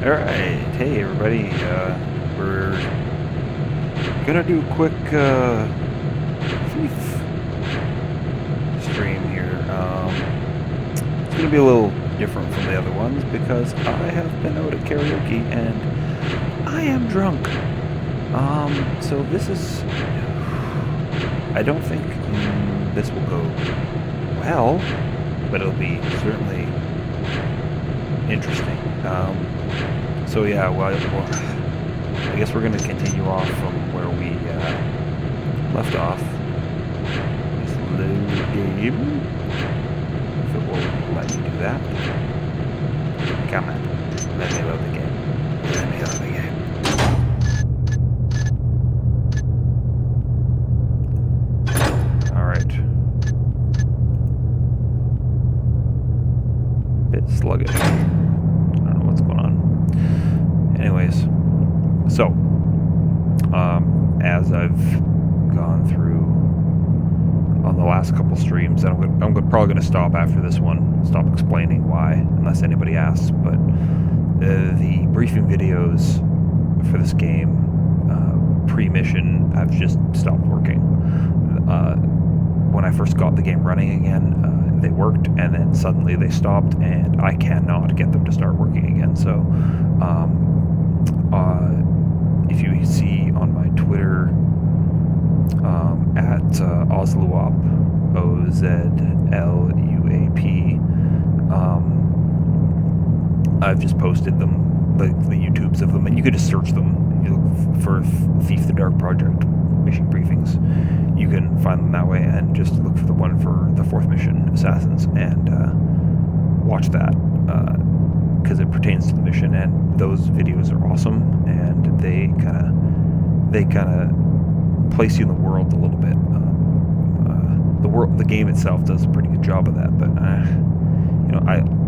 Alright, hey everybody, we're gonna do a quick Thief stream here. It's gonna be a little different from the other ones because I have been out at karaoke and I am drunk. So this is... I don't think this will go well, but it'll be certainly interesting. So yeah, well, I guess we're going to continue off from where we left off. Just load the game. If it will let me do that. Come on. Let me load the game. Let me load the game. Alright. Bit sluggish. Anyways, so as I've gone through on the last couple streams, and I'm probably going to stop after this one, stop explaining why, unless anybody asks, but the briefing videos for this game, pre-mission, have just stopped working. When I first got the game running again, they worked, and then suddenly they stopped, and I cannot get them to start working again, so if you see on my Twitter at Ozluap, OZLUAP, I've just posted them, the YouTubes of them, and you could just search them. If you look for Thief the Dark Project mission briefings, you can find them that way, and just look for the one for the 4th mission, Assassins, and watch that. Because it pertains to the mission, and those videos are awesome, and they kind of place you in the world a little bit. The game itself does a pretty good job of that, but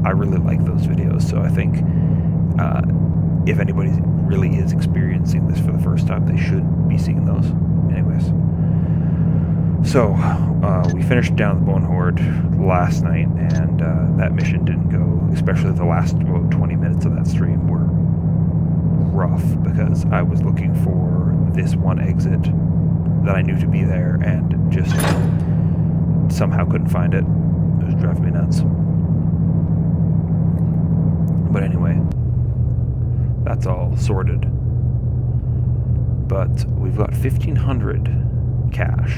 I really like those videos. So I think if anybody really is experiencing this for the first time, they should be seeing those. Anyways, so we finished down the Bone Horde last night, and that mission didn't go, especially the last about 20 minutes of that stream were rough, because I was looking for this one exit that I knew to be there and just somehow couldn't find it. It was driving me nuts. But anyway, that's all sorted. But we've got 1,500 cash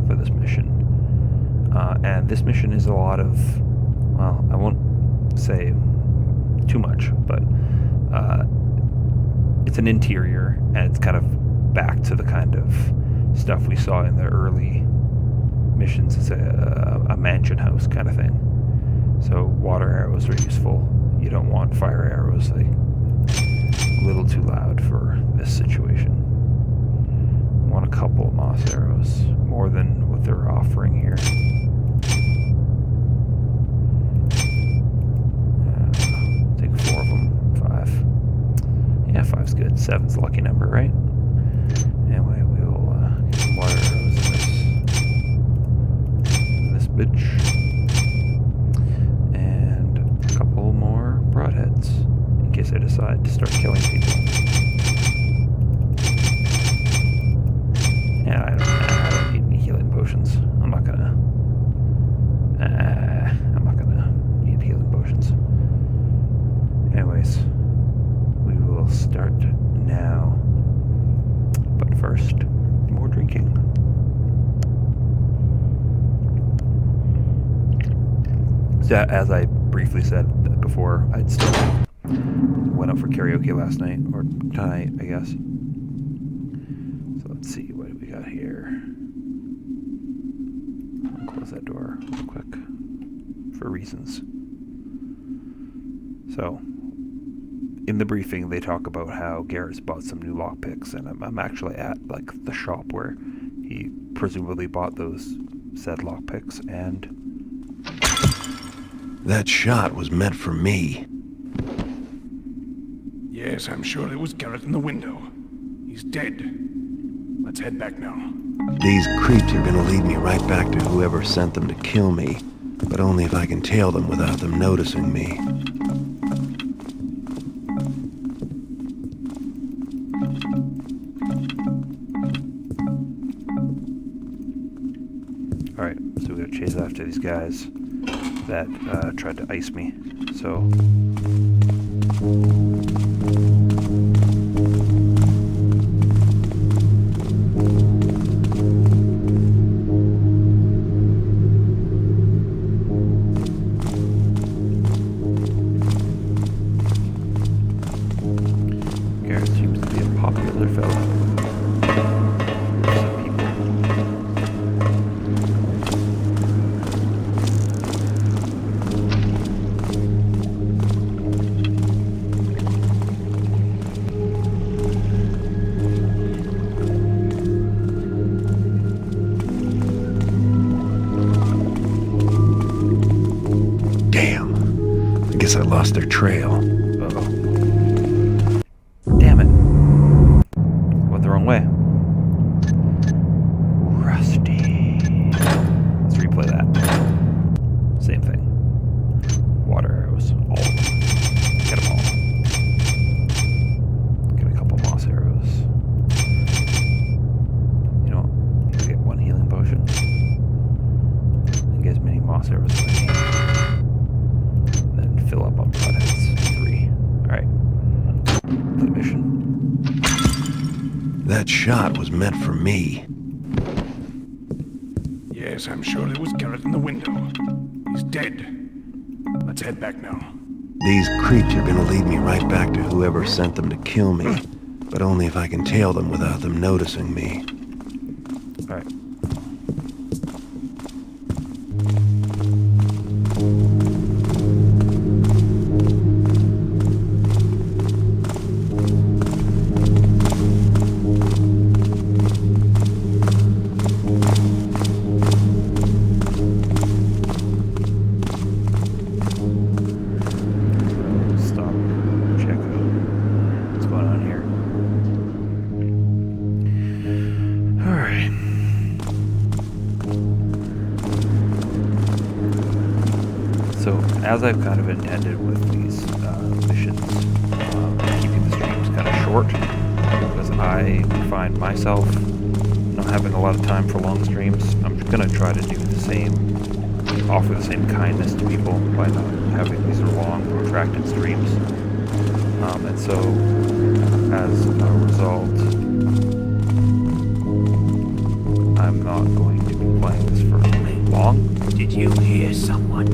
for this mission. And this mission is a lot of, well, I won't say too much, but it's an interior, and it's kind of back to the kind of stuff we saw in the early missions. It's a mansion house kind of thing. So water arrows are useful. You don't want fire arrows, like a little too loud for this situation. Want a couple of moss arrows, more than what they're offering here. Take 4 of them. 5. Yeah, 5's good. 7's the lucky number, right? Anyway, we'll get some water arrows in this bitch. And a couple more broadheads, in case I decide to start killing people. Yeah, I don't need any healing potions. I'm not gonna need healing potions. Anyways, we will start now. But first, more drinking. So, as I briefly said before, I'd still went up for karaoke last night, or tonight, I guess. So let's see, what do we got here? I'll close that door real quick for reasons. So, in the briefing, they talk about how Garrett's bought some new lockpicks, and I'm actually at like the shop where he presumably bought those said lockpicks, and that shot was meant for me. Yes, I'm sure it was Garrett in the window. He's dead. Let's head back now. These creeps are gonna lead me right back to whoever sent them to kill me, but only if I can tail them without them noticing me. Alright, so we gotta chase after these guys that tried to ice me. So... Garrett seems to be a popular fellow. Some people. Damn. I guess I lost their trail. Uh-oh. Damn it. Went the wrong way. Rusty. Let's replay that. Same thing. Water arrows. All of them. Get them all. Get a couple moss arrows. You know what? I'm gonna get one healing potion. And get as many moss arrows as I can. Then fill up on broadheads. 3. Alright. The mission. That shot was meant for me. Yes, I'm sure there was Garrett in the window. He's dead. Let's head back now. These creeps are gonna lead me right back to whoever sent them to kill me. But only if I can tail them without them noticing me. Alright. Stop. Check out what's going on here. Alright. So, as I've kind of intended with these missions, keeping the streams kind of short, because I find myself not having a lot of time for long streams, I'm going to try to do the same, offer the same kindness to people by not having these long, protracted streams. And so, as a result, I'm not going to be playing this for long. Did you hear someone?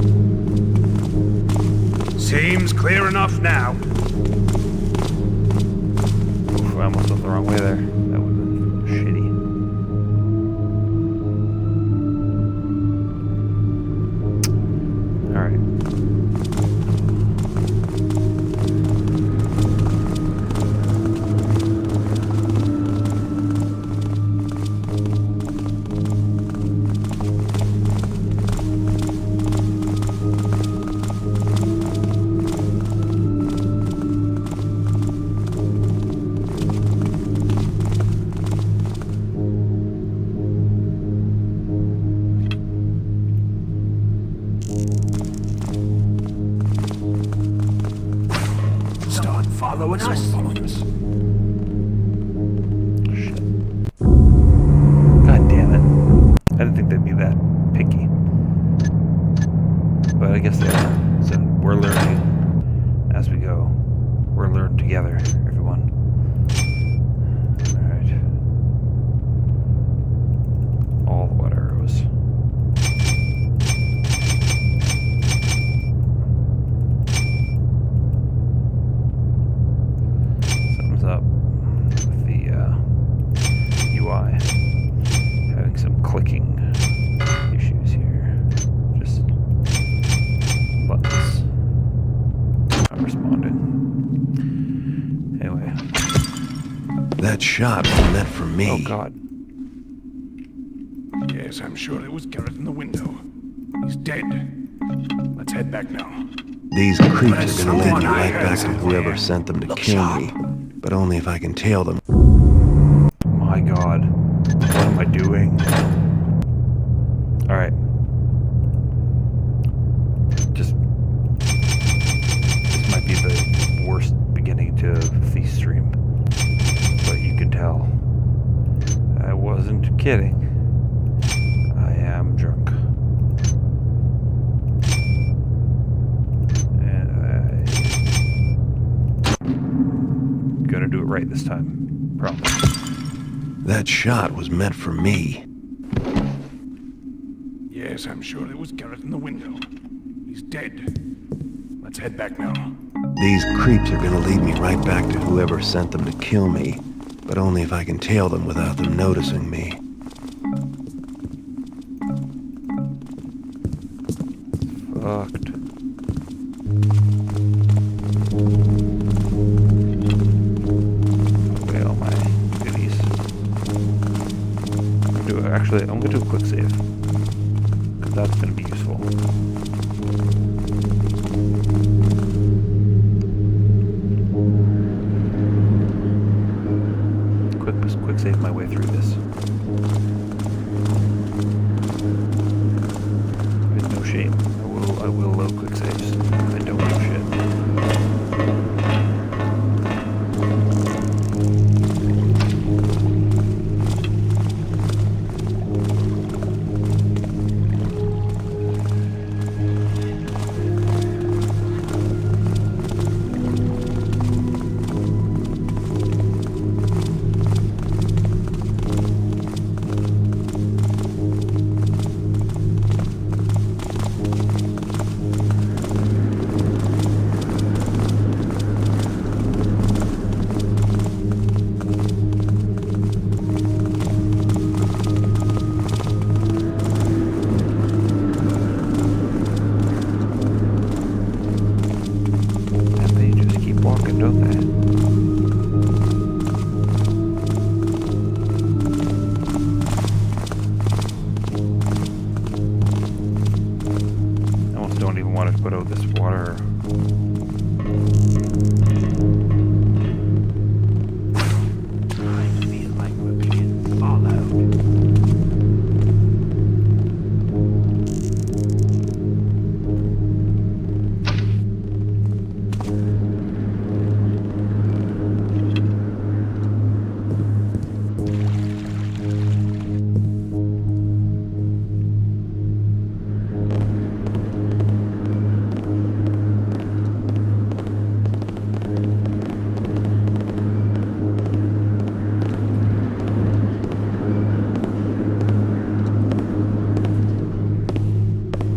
Seems clear enough now. Oof, I almost went the wrong way there. That would have been shitty. Alright. Start following us. Shit. God damn it. I didn't think they'd be that picky. But I guess they are. So we're learning as we go. We're learning together, everyone. Alright. All the water arrows. Something's up with the UI. Having some clicking issues here. Just buttons not responding. Anyway. That shot was meant for me. Oh god. Yes, I'm sure there was Garrett in the window. He's dead. Let's head back now. These creeps There's are gonna lead someone me I right heard back to somewhere. whoever sent them to Look kill sharp. me. But only if I can tail them. My god. What am I doing? Alright. Just... This might be the worst beginning to the stream. But you can tell. I wasn't kidding. I am drunk. right this time. Promise. That shot was meant for me. Yes, I'm sure it was Garrett in the window. He's dead. Let's head back now. These creeps are gonna lead me right back to whoever sent them to kill me, but only if I can tail them without them noticing me. Fucked. Okay, all my goodies. Actually, I'm gonna do a quick save. Because that's gonna be useful. Quick save my way through this. With no shame. I will load quick saves. I don't know shit.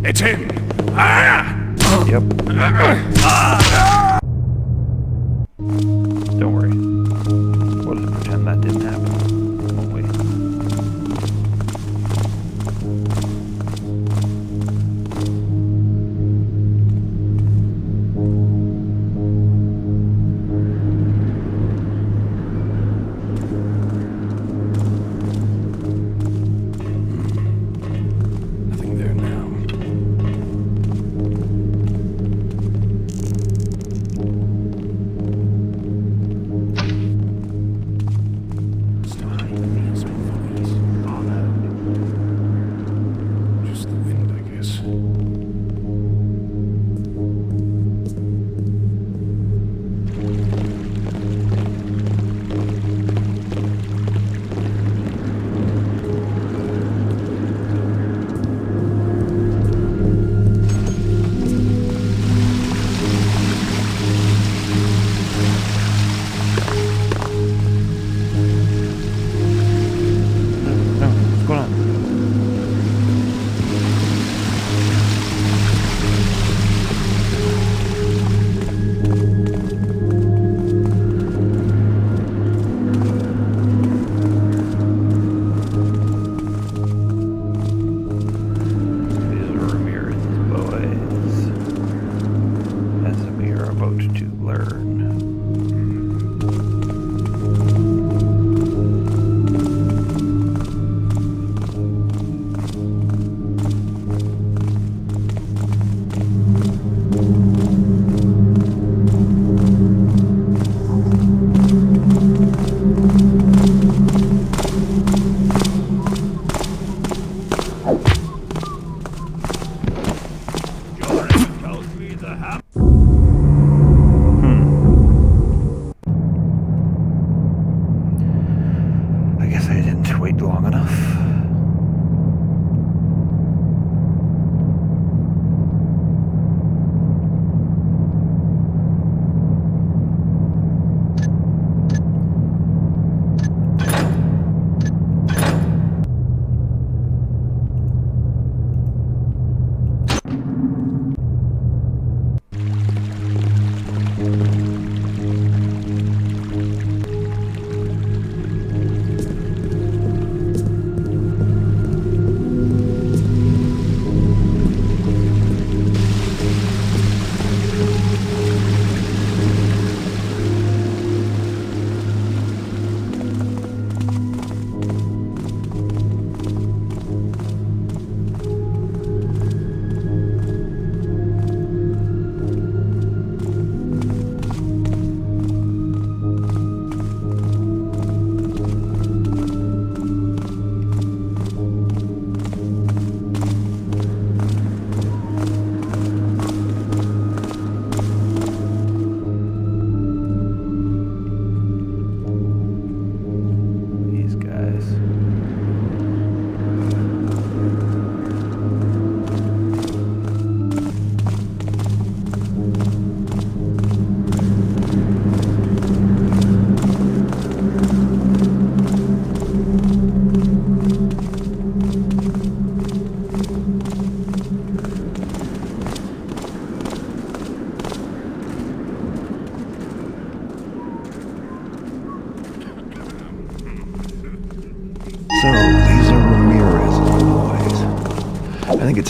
It's him! Ah! Yep. Don't worry. We'll just pretend that didn't happen, won't we? Nothing there now.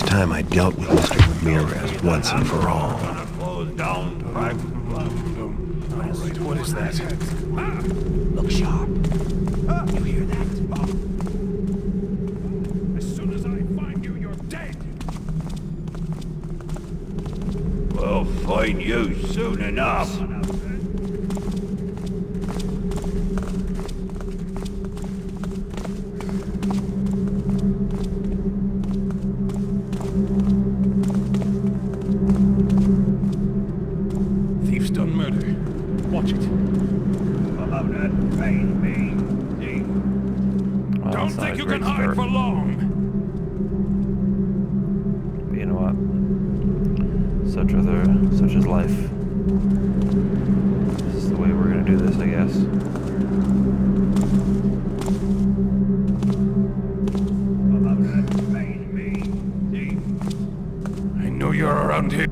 time I dealt with Mr. Ramirez once and for all. All right, what is that? Look sharp. You hear that? As soon as I find you, you're dead. We'll find you soon enough. Thief's done murder. Watch it. About that pain me. Well, Don't that's not think a you great can hide start. for long. But you know what? Such is life. This is the way we're gonna do this, I guess. About that pain me. I know you're around here.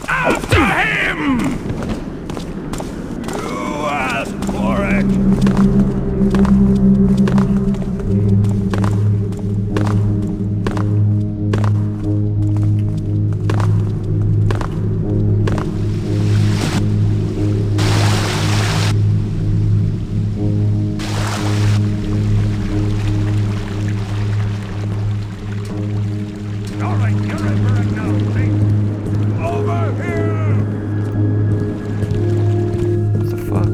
After him! You asked for it. All right, you're in for it now, see? Over here! What the fuck?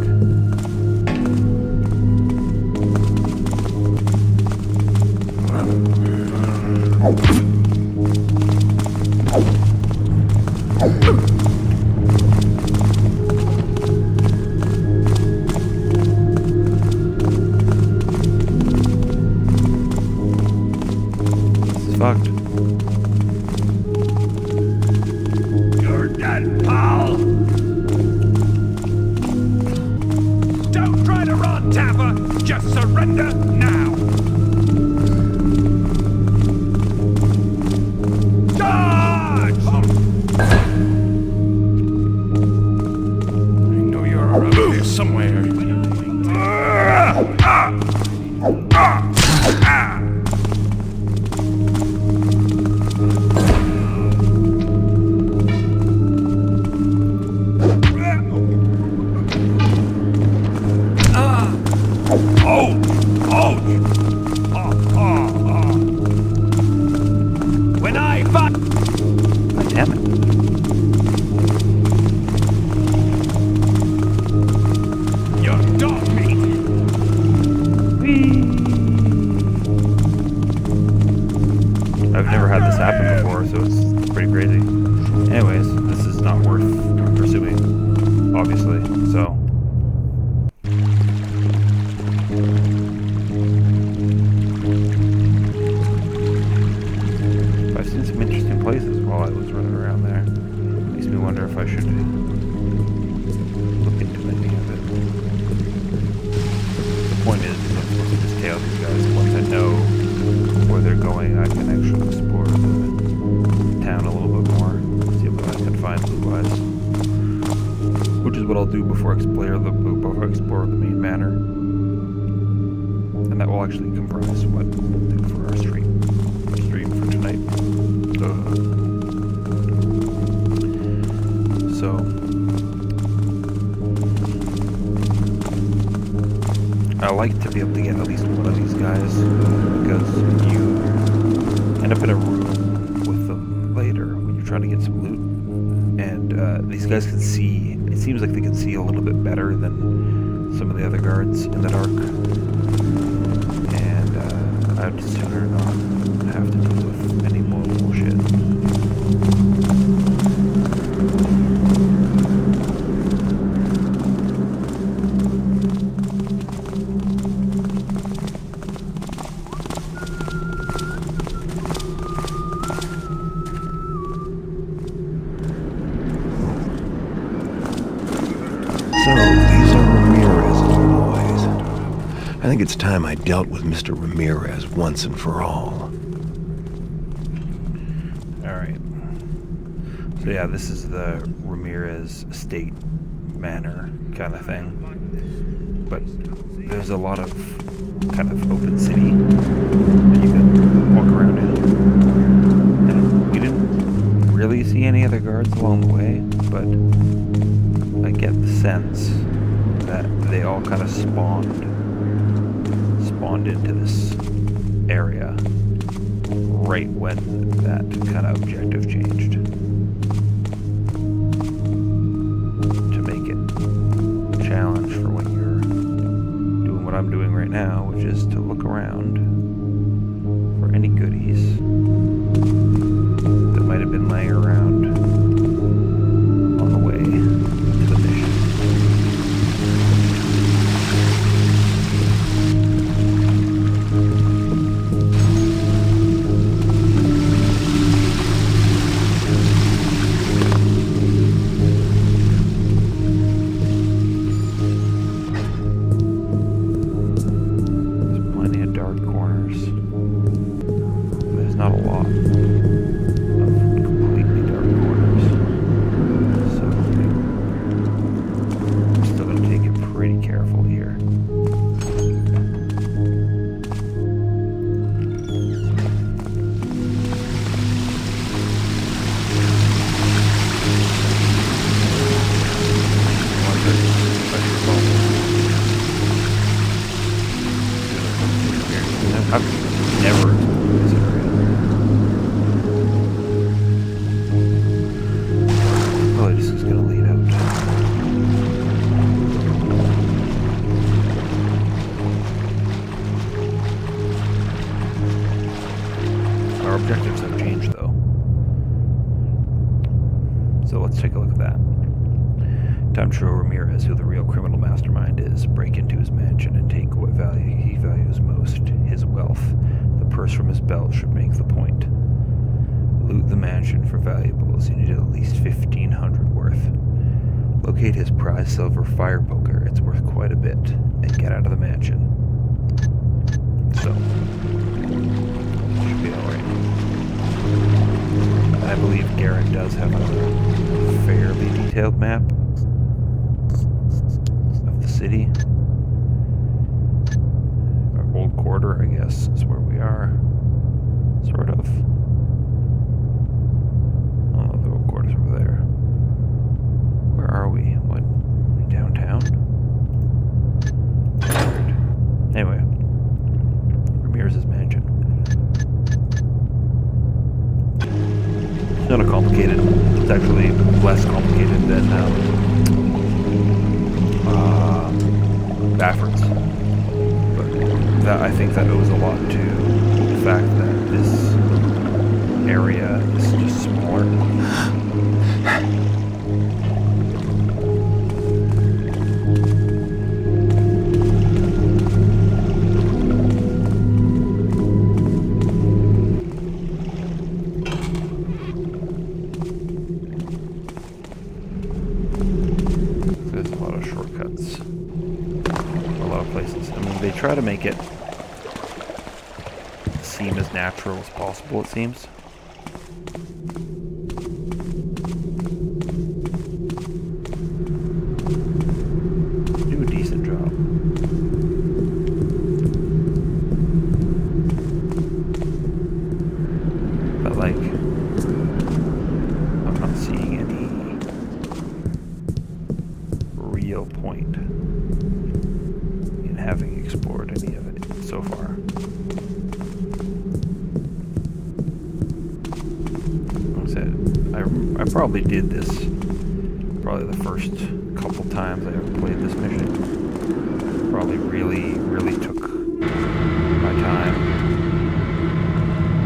This is fucked. You're dead, pal. Don't try to run, Tapper! Just surrender now! Charge! I know you're around here somewhere. When I find God damn it. Your dog meat! I've never had this happen before, so it's pretty crazy. Anyways, this is not worth pursuing, obviously, so. I've seen some interesting places while I was running around there. Makes me wonder if I should look into any of it. The point is I'm supposed to just tail these guys. Once I know where they're going, I can actually explore the town a little bit more. See what I can find loot-wise. Which is what I'll do before I explore the main manor. And that will actually comprise what we'll do for our stream for tonight. So I like to be able to get at least one of these guys because you end up in a room with them later when you're trying to get some loot, and these guys can see. It seems like they can see a little bit better than some of the other guards in the dark, and I'd sooner not have to deal with any more bullshit. So, these are Ramirez's boys. I think it's time I dealt with Mr. Ramirez once and for all. Alright. So yeah, this is the Ramirez estate manor kind of thing. But there's a lot of kind of open city that you can walk around in. And we didn't really see any other guards along the way, but I get the sense that they all kind of spawned into this area right when that kind of objective changed to make it a challenge for when you're doing what I'm doing right now, which is to look around for any goodies that might have been laying around on the way to the mission. I've never explored this area. Probably just is gonna lead out. Our objectives have changed though. So let's take a look at that. Time to show Ramirez who the real criminal mastermind is, break into his mansion and take what value he values most, his wealth. The purse from his belt should make the point. Loot the mansion for valuables. You need at least 1,500 worth. Locate his prize silver fire poker. It's worth quite a bit. And get out of the mansion. So, should be alright. I believe Garrett does have a fairly detailed map of the city. Our old quarter, I guess, is where we are. Sort of. Oh, the old quarter's over there. Where are we? What? Downtown? Weird. Anyway. Ramirez's mansion. It's not a complicated. It's actually less complicated than Baffert's. But that, I think that owes a lot to the fact that this area is just smaller. There's a lot of shortcuts. A lot of places. I mean, they try to make it seem as natural as possible, it seems. Do a decent job. But, like, I'm not seeing any real point in having explored any of it so far. Like I said, I probably did this probably the first couple times I ever played this mission. Probably really took my time,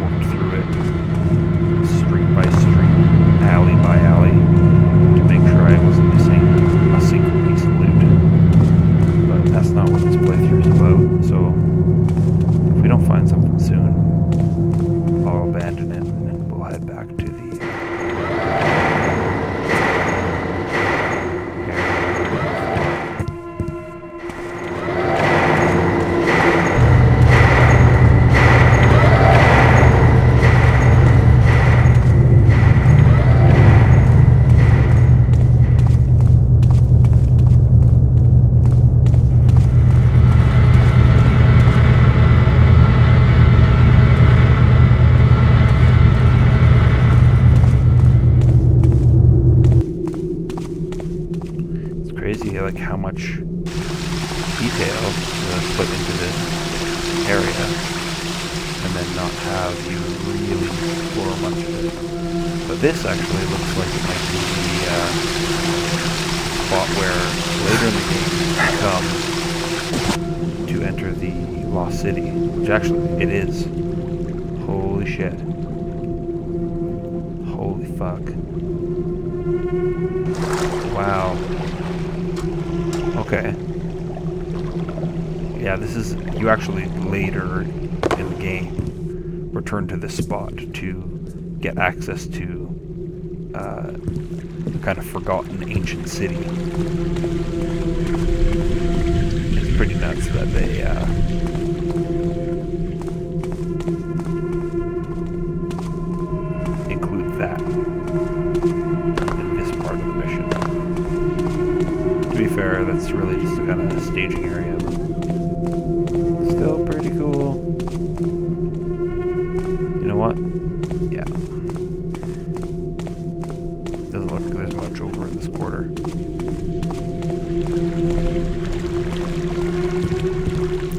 walked through it street by street, alley by alley, to make sure I wasn't missing a single piece of loot. But that's not what this playthrough is about, so if we don't find something soon, I'll abandon it and then we'll head back to the crazy, like how much detail put into this area, and then not have you really explore much of it. But this actually looks like it might be the spot where later in the game you come to enter the Lost City, which actually it is. Holy shit. Holy fuck. Wow. Okay. Yeah, this is, you actually later in the game return to this spot to get access to the kind of forgotten ancient city. It's pretty nuts that they include that in this part of the mission. To be fair, that's really just a kind of staging area. Still pretty cool. You know what? Yeah. Doesn't look like there's much over in this quarter.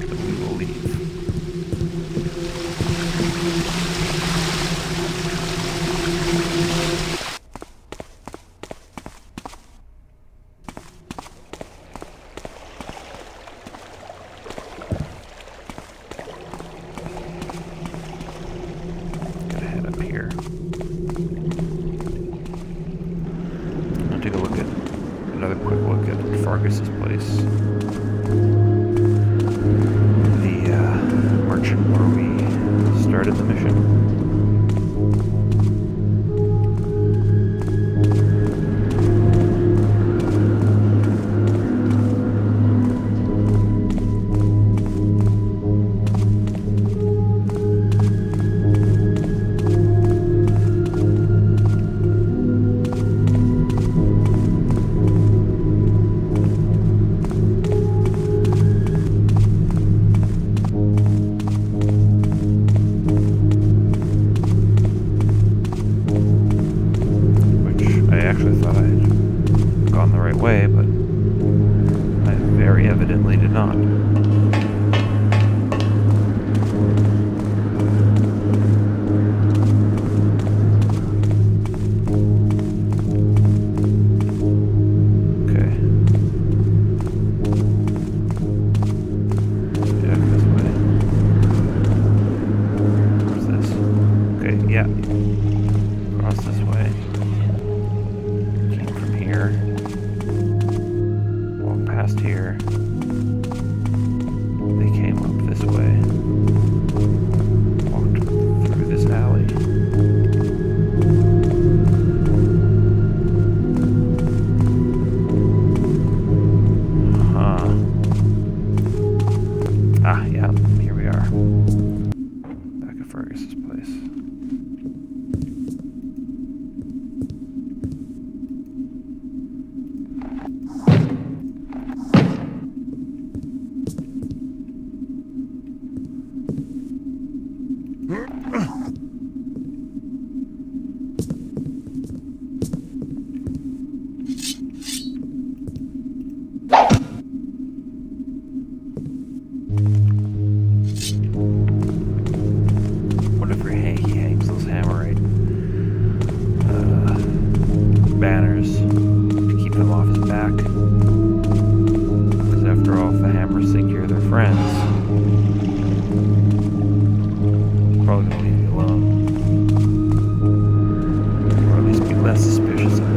So we will leave. Gotta head up here. I'll take a look at another quick look at Fargus's place. The merchant where we started the mission. I actually thought I had gone the right way, but I very evidently did not. Okay. Yeah, this way. Where's this? Okay, yeah. Cross this way. Here, walk past here, they came up this way, walked through this alley. Huh. Ah, yeah, here we are. Back at Fergus's place. What if he hangs those hammerite banners to keep them off his back? Because after all, if the hammers think you're their friends, they're probably gonna leave you alone. Or at least be less suspicious of it.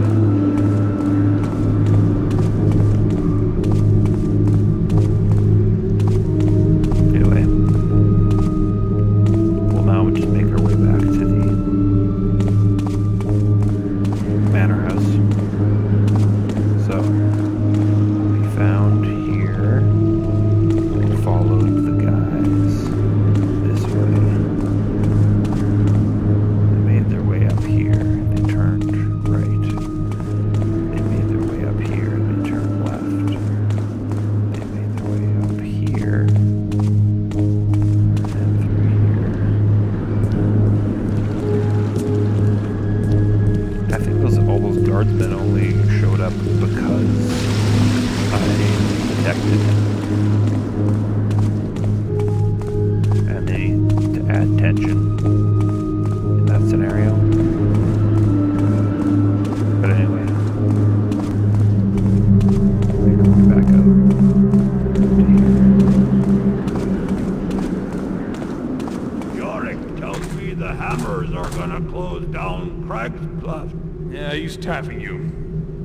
he's taffing you.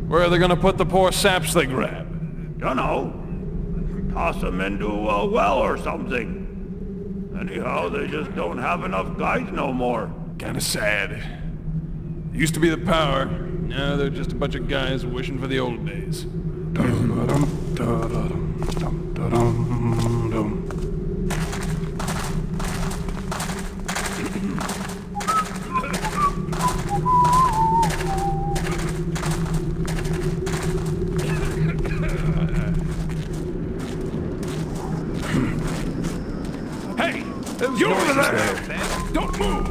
Where are they gonna put the poor saps they grab? Dunno. Toss them into a well or something. Anyhow, they just don't have enough guys no more. Kinda sad. Used to be the power. Now they're just a bunch of guys wishing for the old days. Hey! You over there! Don't move!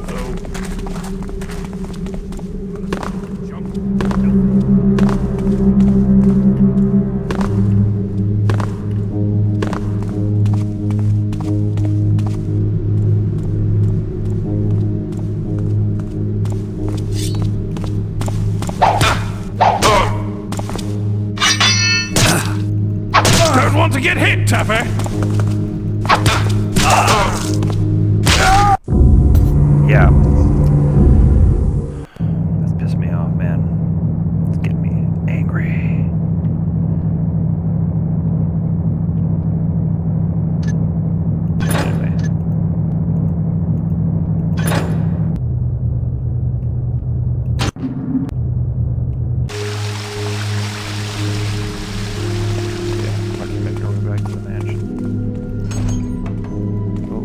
Don't want to get hit, Tapper! Yeah. That's pissed me off, man. It's getting me angry. Anyway. Yeah, fucking make our way back to the mansion. Oh.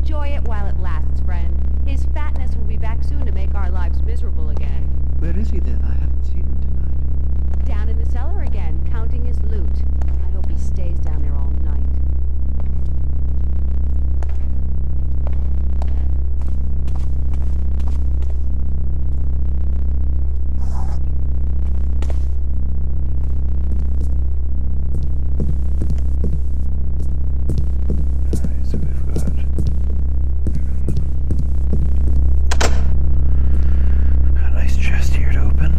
Enjoy it while it lasts, friend. His fatness will be back soon to make our lives miserable again. Where is he then? I haven't seen him tonight. Down in the cellar again, counting his loot. I hope he stays down there all night. Alright, so we've got a nice chest here to open.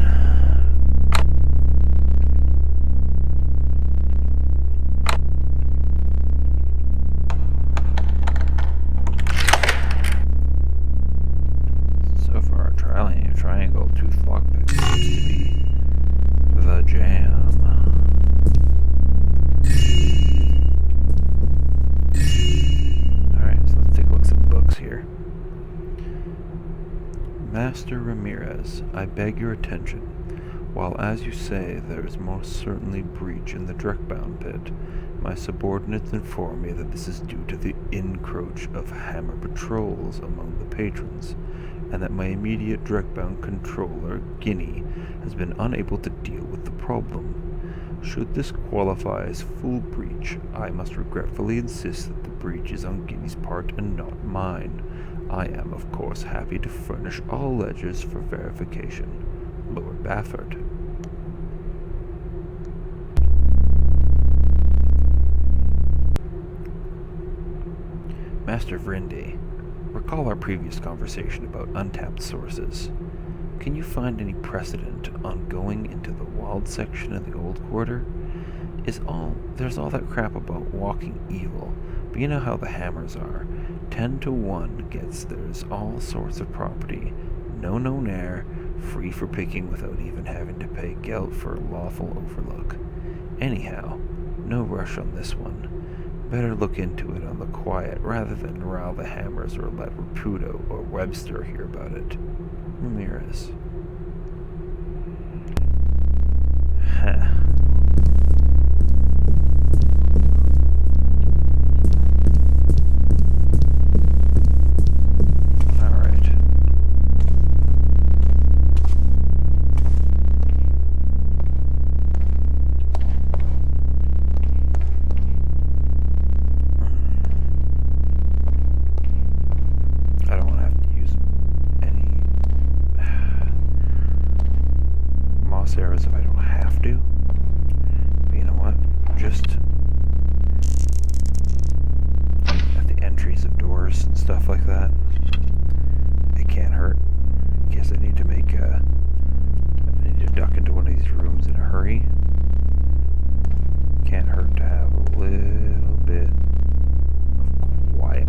So far, our triangle tooth lockpick seems to be the jam. Alright, so let's take a look at some books here. Master Ramirez, I beg your attention. While, as you say, there is most certainly breach in the Dreckbound pit, my subordinates inform me that this is due to the encroach of hammer patrols among the patrons, and that my immediate Dreckbound controller, Guinea, has been unable to deal with the problem. Should this qualify as full breach, I must regretfully insist that the breach is on Guinea's part and not mine. I am, of course, happy to furnish all ledgers for verification. Lord Bafford. Master Vrindi, recall our previous conversation about untapped sources. Can you find any precedent on going into the wild section of the Old Quarter? There's all that crap about walking evil, but you know how the hammers are. 10 to 1 gets there's all sorts of property, no known heir, free for picking without even having to pay gelt for a lawful overlook. Anyhow, no rush on this one. Better look into it on the quiet rather than rile the hammers or let Raputo or Webster hear about it. Ramirez. Huh. Alright. I don't want to have to use any moss arrows if I don't have to. But you know what? Just at the entries of doors and stuff like that, it can't hurt. In case I need to duck into one of these rooms in a hurry. Can't hurt to have a little bit of quiet.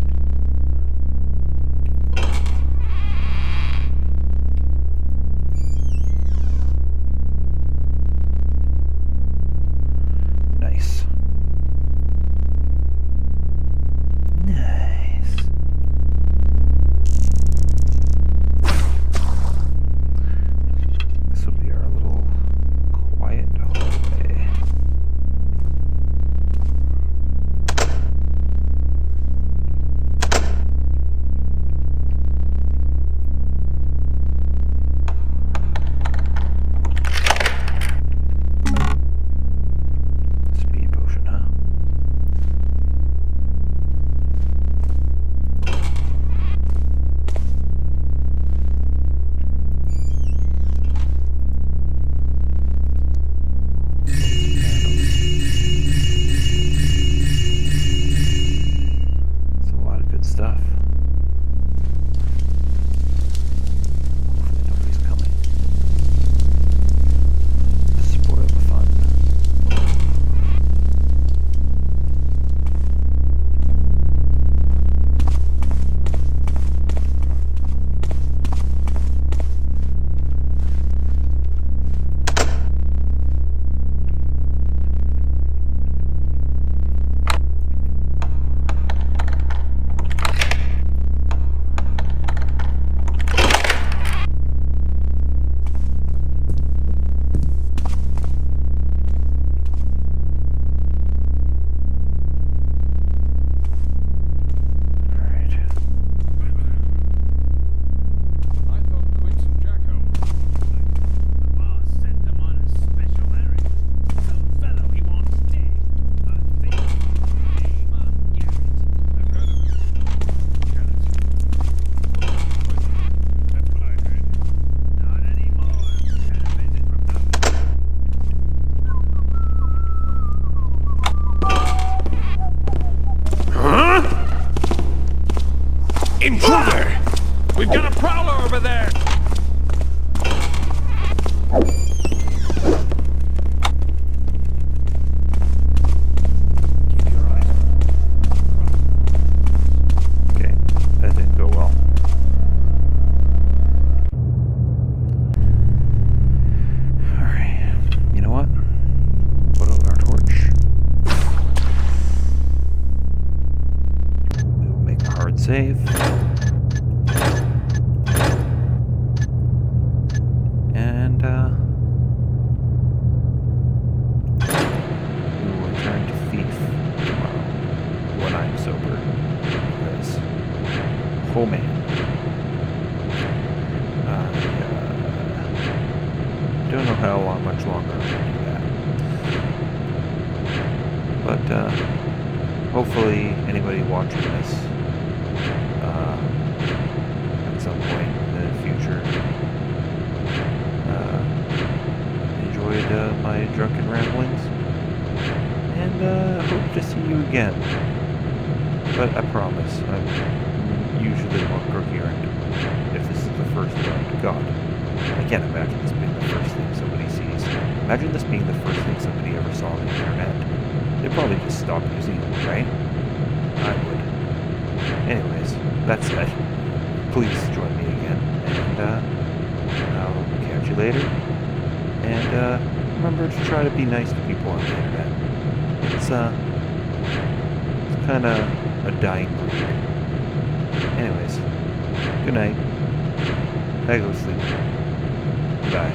Nice. Nice. Intruder! We've got a prowler over there! Okay, that didn't go well. Alright, you know what? Put out our torch. We'll make a hard save. And, we will return to Thief tomorrow when I'm sober. Because, oh man. Don't know how long, much longer I'm going to do that. But, hopefully anybody watching this, at some point in the future, enjoyed, my drunken ramblings. And, hope to see you again. But I promise, I'm usually more coherent if this is the first one. God, I can't imagine this being the first thing somebody sees. Imagine this being the first thing somebody ever saw on the internet. They'd probably just stop using it, right? I would. Anyways, that said, please join me again, and I'll catch you later. And remember to try to be nice to people on the internet. It's kind of a dying breed. Anyways, good night. I go sleep. Bye.